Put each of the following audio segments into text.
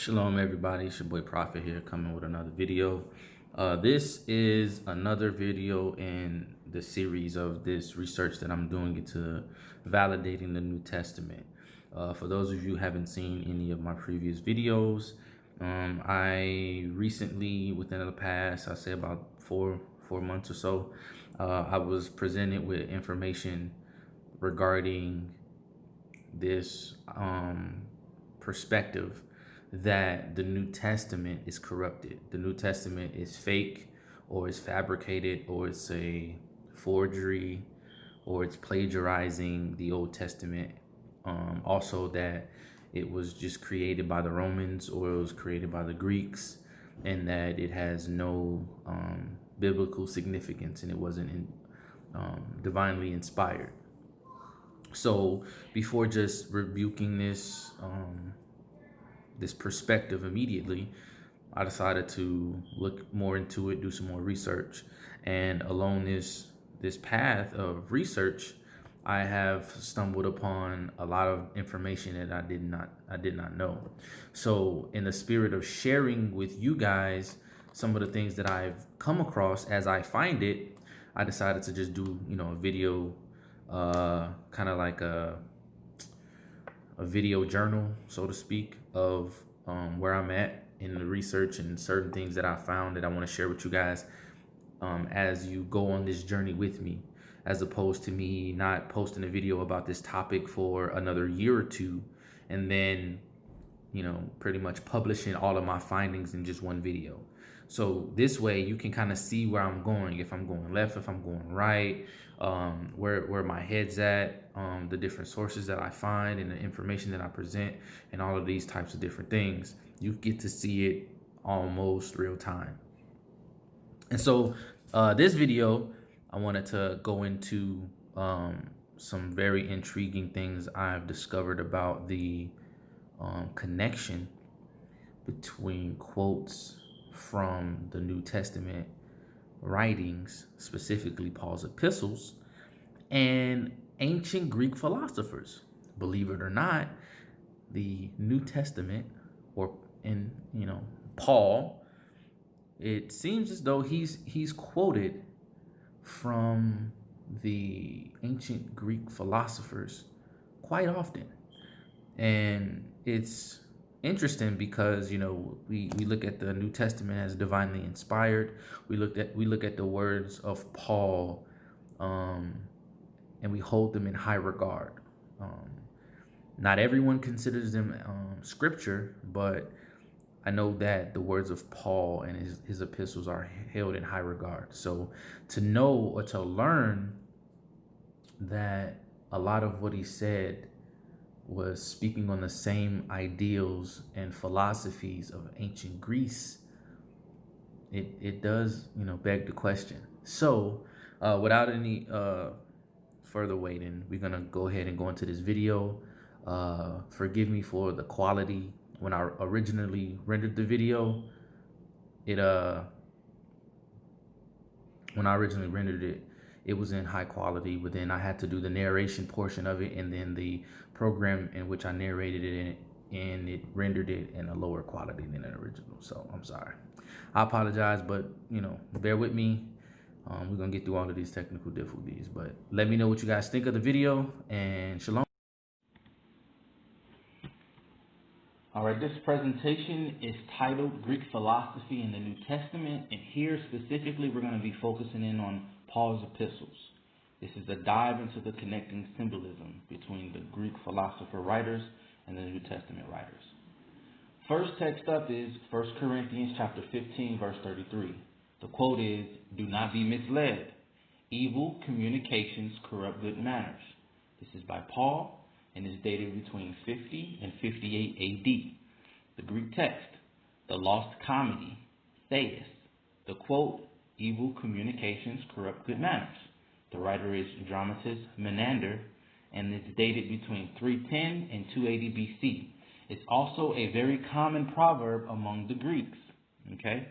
Shalom everybody, it's your boy Prophet here coming with another video. This is another video in the series of this research that I'm doing into validating the New Testament. For those of you who haven't seen any of my previous videos, I recently, within the past, I say about four months or so, I was presented with information regarding this perspective that the New Testament is corrupted. The New Testament is fake, or it's fabricated, or it's a forgery, or it's plagiarizing the Old Testament. Also that it was just created by the Romans, or it was created by the Greeks, and that it has no biblical significance, and it wasn't divinely inspired. So before just rebuking this this perspective immediately, I decided to look more into it, do some more research, and along this path of research, I have stumbled upon a lot of information that I did not know. So in the spirit of sharing with you guys some of the things that I've come across as I find it, I decided to just do a video, kind of like a video journal, so to speak, of where I'm at in the research and certain things that I found that I want to share with you guys as you go on this journey with me, as opposed to me not posting a video about this topic for another year or two and then pretty much publishing all of my findings in just one video. So this way you can kind of see where I'm going, if I'm going left, if I'm going right, where my head's at, the different sources that I find and the information that I present, and all of these types of different things. You get to see it almost real time. And so this video, I wanted to go into some very intriguing things I've discovered about the connection between quotes from the New Testament writings, specifically Paul's epistles, and ancient Greek philosophers. Believe it or not, the New Testament, or in Paul, it seems as though he's quoted from the ancient Greek philosophers quite often. And it's interesting because we look at the New Testament as divinely inspired. We look at the words of Paul, and we hold them in high regard. Not everyone considers them scripture, but I know that the words of Paul and his epistles are held in high regard. So to know or to learn that a lot of what he said was speaking on the same ideals and philosophies of ancient Greece, it does beg the question. So without any further waiting, we're gonna go ahead and go into this video. Forgive me for the quality. When I originally rendered the video, it was in high quality, but then I had to do the narration portion of it, and then the program in which I narrated it in, it rendered it in a lower quality than the original. So I'm sorry. I apologize, but bear with me. We're gonna get through all of these technical difficulties, but let me know what you guys think of the video, and shalom. All right, this presentation is titled Greek Philosophy in the New Testament, and here specifically we're going to be focusing in on Paul's epistles. This is a dive into the connecting symbolism between the Greek philosopher writers and the New Testament writers. First text up is 1 Corinthians chapter 15, verse 33. The quote is, "Do not be misled. Evil communications corrupt good manners." This is by Paul, and is dated between 50 and 58 AD. The Greek text, the Lost Comedy, Thais. The quote, "Evil communications corrupt good manners." The writer is dramatist Menander, and is dated between 310 and 280 BC. It's also a very common proverb among the Greeks. Okay?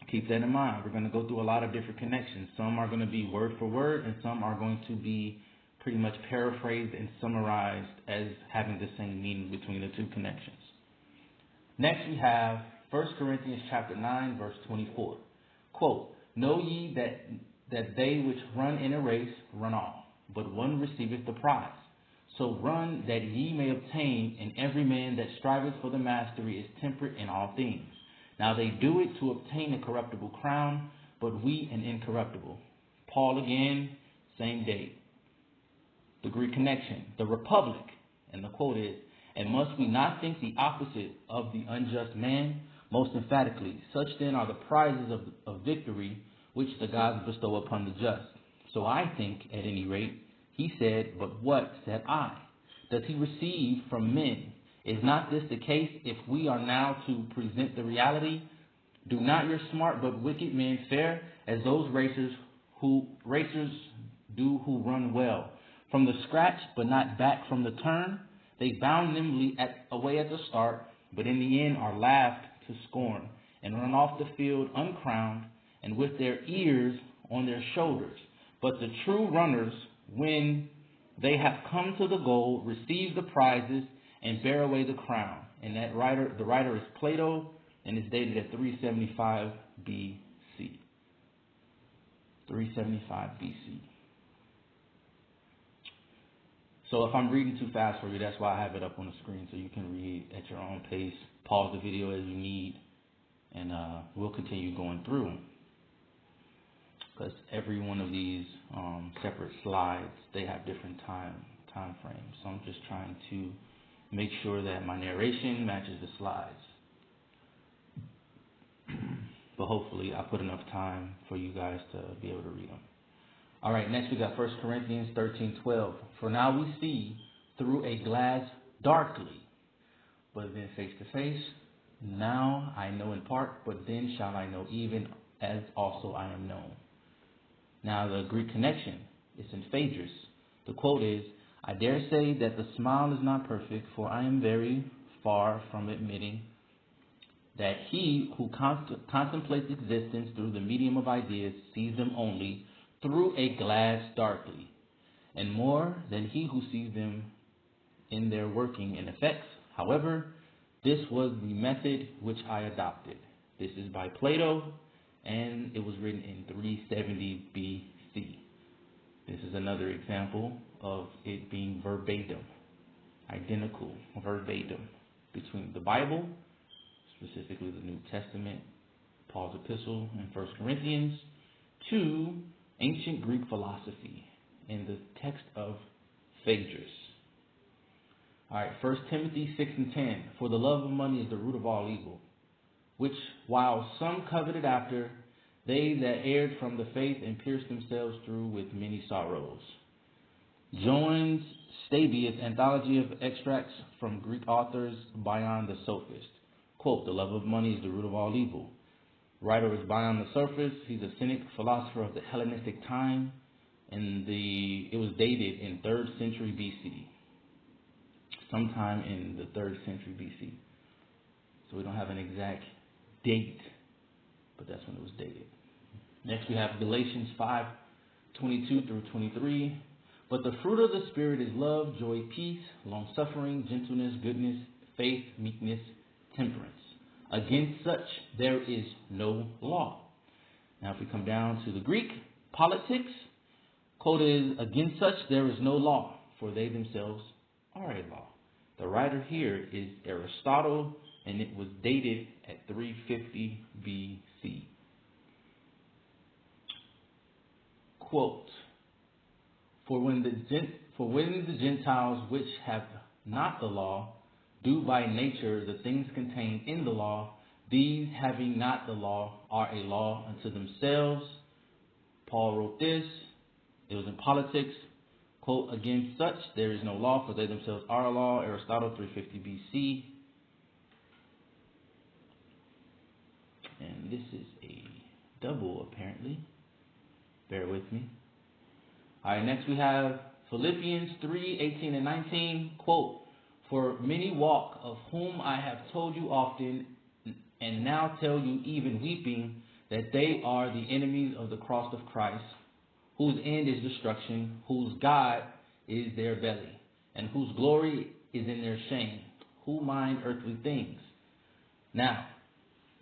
Keep that in mind. We're going to go through a lot of different connections. Some are going to be word for word, and some are going to be pretty much paraphrased and summarized as having the same meaning between the two connections. Next we have 1 Corinthians chapter 9, verse 24. Quote, know ye that they which run in a race run all, but one receiveth the prize. So run that ye may obtain, and every man that striveth for the mastery is temperate in all things. Now they do it to obtain a corruptible crown, but we an incorruptible. Paul again, same date. The Greek connection, the republic, and the quote is, and must we not think the opposite of the unjust man? Most emphatically, such then are the prizes of victory which the gods bestow upon the just. So I think, at any rate, he said, but what said I? Does he receive from men? Is not this the case if we are now to present the reality? Do not your smart but wicked men fare as those racers do who run well? From the scratch, but not back from the turn, they bound nimbly away at the start, but in the end are laughed to scorn, and run off the field uncrowned, and with their ears on their shoulders. But the true runners, when they have come to the goal, receive the prizes and bear away the crown. And the writer is Plato, and is dated at 375 BC. 375 BC. So if I'm reading too fast for you, that's why I have it up on the screen, so you can read at your own pace. Pause the video as you need, and we'll continue going through. Because every one of these separate slides, they have different time frames. So I'm just trying to make sure that my narration matches the slides. But hopefully I put enough time for you guys to be able to read them. All right, next we got 1 Corinthians 13:12. For now we see through a glass darkly, but then face to face. Now I know in part, but then shall I know even as also I am known. Now the Greek connection is in Phaedrus. The quote is, I dare say that the smile is not perfect, for I am very far from admitting that he who contemplates existence through the medium of ideas sees them only through a glass darkly, and more than he who sees them in their working and effects. However, this was the method which I adopted. This is by Plato, and it was written in 370 BC. This is another example of it being verbatim, identical, verbatim, between the Bible, specifically the New Testament, Paul's epistle in 1 Corinthians, to ancient Greek philosophy in the text of Phaedrus. All right, 1 Timothy 6:10. For the love of money is the root of all evil, which while some coveted after, they that erred from the faith and pierced themselves through with many sorrows. Jones Stabius, Anthology of Extracts from Greek Authors, Bion the Sophist. Quote, the love of money is the root of all evil. Writer is Bion the Sophist. He's a cynic philosopher of the Hellenistic time, and it was dated in 3rd century BC. Sometime in the 3rd century BC. So we don't have an exact date, but that's when it was dated. Next we have Galatians 5:22 through 23. But the fruit of the Spirit is love, joy, peace, long-suffering, gentleness, goodness, faith, meekness, temperance. Against such there is no law. Now if we come down to the Greek, politics, quote is, against such there is no law, for they themselves are a law. The writer here is Aristotle, and it was dated at 350 BC. Quote, For when the Gentiles which have not the law do by nature the things contained in the law, these having not the law are a law unto themselves. Paul wrote this. It was in politics. Quote, against such there is no law, for they themselves are a law. Aristotle, 350 BC. And this is a double, apparently. Bear with me. All right, next we have Philippians 3:18 and 19. Quote, for many walk, of whom I have told you often, and now tell you even weeping, that they are the enemies of the cross of Christ, whose end is destruction, whose God is their belly, and whose glory is in their shame, who mind earthly things. Now,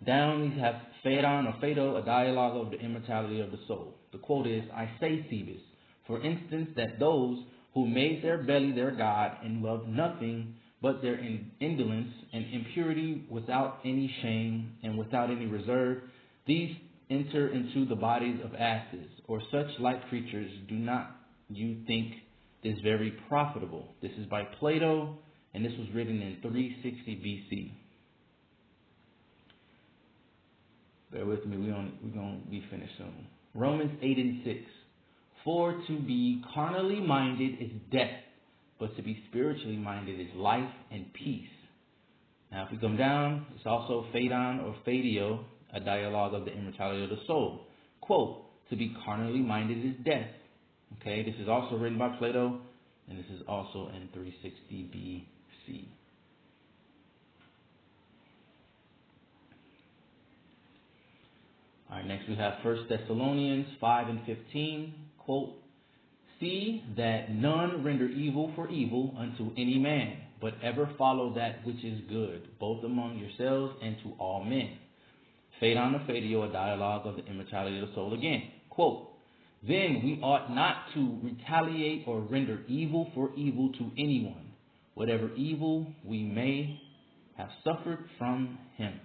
down we have Phaedon or Phaedo, a dialogue of the immortality of the soul. The quote is, I say, Thebes, for instance, that those who made their belly their god and loved nothing but their indolence and impurity without any shame and without any reserve, these enter into the bodies of asses, or such like creatures. Do not you think this very profitable? This is by Plato, and this was written in 360 BC. Bear with me, we're going to be finished soon. Romans 8:6. For to be carnally minded is death, but to be spiritually minded is life and peace. Now, if we come down, it's also Phaedon or Phaedio, a dialogue of the immortality of the soul. Quote, to be carnally minded is death. Okay, this is also written by Plato, and this is also in 360 BC. All right, next we have 1 Thessalonians 5:15. Quote, see that none render evil for evil unto any man, but ever follow that which is good, both among yourselves and to all men. Phaedon or Phaedio, a dialogue of the immortality of the soul again. Quote, then we ought not to retaliate or render evil for evil to anyone, whatever evil we may have suffered from him.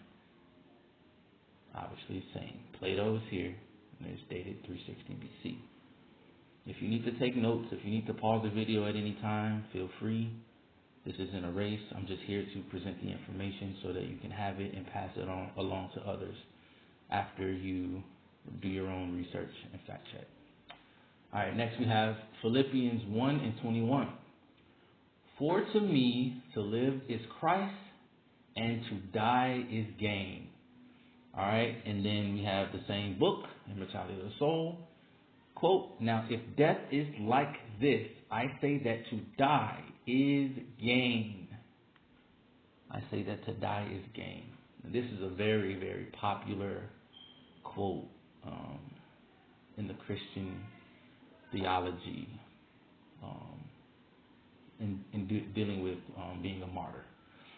Obviously it's saying Plato is here, and it's dated 360 BC. If you need to take notes, if you need to pause the video at any time, feel free. This isn't a race. I'm just here to present the information so that you can have it and pass it on along to others after you do your own research and fact check. All right, next we have Philippians 1:21. For to me to live is Christ, and to die is gain. All right, and then we have the same book, Immortality of the Soul. Quote, now if death is like this, I say that to die is gain. I say that to die is gain. This is a very, very popular quote in the Christian theology in dealing with being a martyr.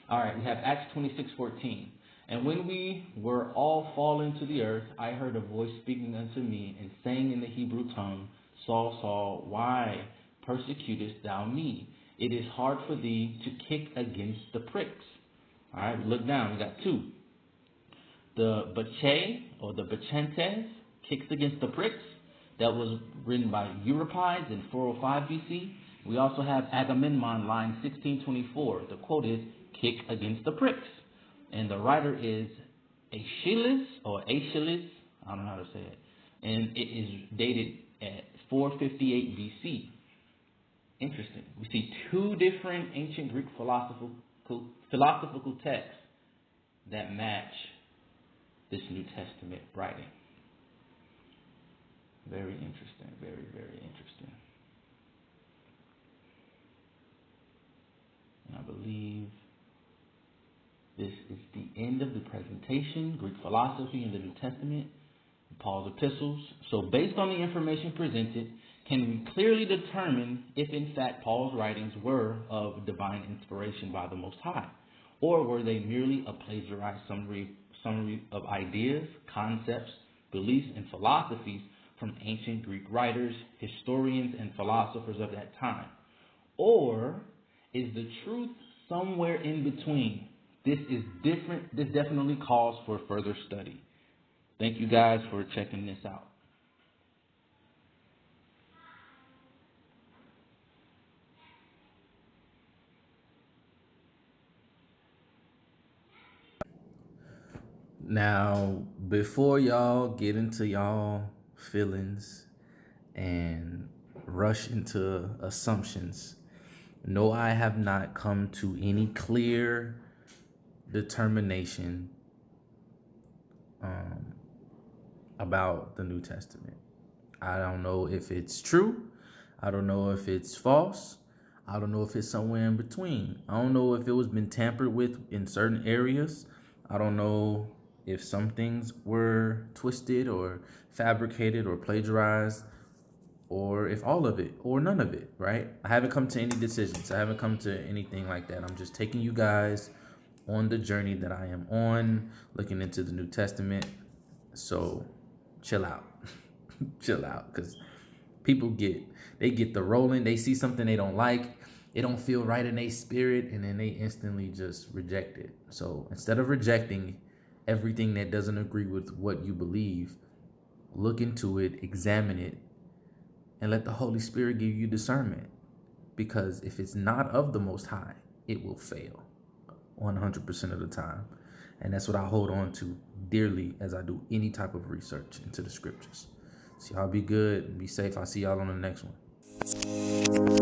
All right, we have Acts 26:14. And when we were all fallen to the earth, I heard a voice speaking unto me and saying in the Hebrew tongue, Saul, Saul, why persecutest thou me? It is hard for thee to kick against the pricks. All right, look down. We got two. The Bache or the Bacchentes, kicks against the pricks. That was written by Euripides in 405 BC. We also have Agamemnon, line 1624. The quote is, kick against the pricks. And the writer is Aeschylus, I don't know how to say it. And it is dated at 458 BC. Interesting. We see two different ancient Greek philosophical texts that match this New Testament writing. Very interesting. Very, very interesting. And I believe this is the end of the presentation, Greek philosophy in the New Testament, Paul's epistles. So based on the information presented, can we clearly determine if in fact Paul's writings were of divine inspiration by the Most High? Or were they merely a plagiarized summary of ideas, concepts, beliefs, and philosophies from ancient Greek writers, historians, and philosophers of that time? Or is the truth somewhere in between? This is different. This definitely calls for further study. Thank you guys for checking this out. Now, before y'all get into y'all feelings and rush into assumptions, no, I have not come to any clear determination about the New Testament. I don't know if it's true. I don't know if it's false. I don't know if it's somewhere in between. I don't know if it was been tampered with in certain areas. I don't know if some things were twisted or fabricated or plagiarized, or if all of it or none of it, right? I haven't come to any decisions. I haven't come to anything like that. I'm just taking you guys on the journey that I am on, looking into the New Testament. So chill out. Chill out, because people get the rolling, they see something they don't like, it don't feel right in their spirit, and then they instantly just reject it. So instead of rejecting everything that doesn't agree with what you believe, look into it, examine it, and let the Holy Spirit give you discernment. Because if it's not of the Most High, it will fail 100% of the time. And that's what I hold on to dearly as I do any type of research into the scriptures. So y'all be good and be safe. I'll see y'all on the next one.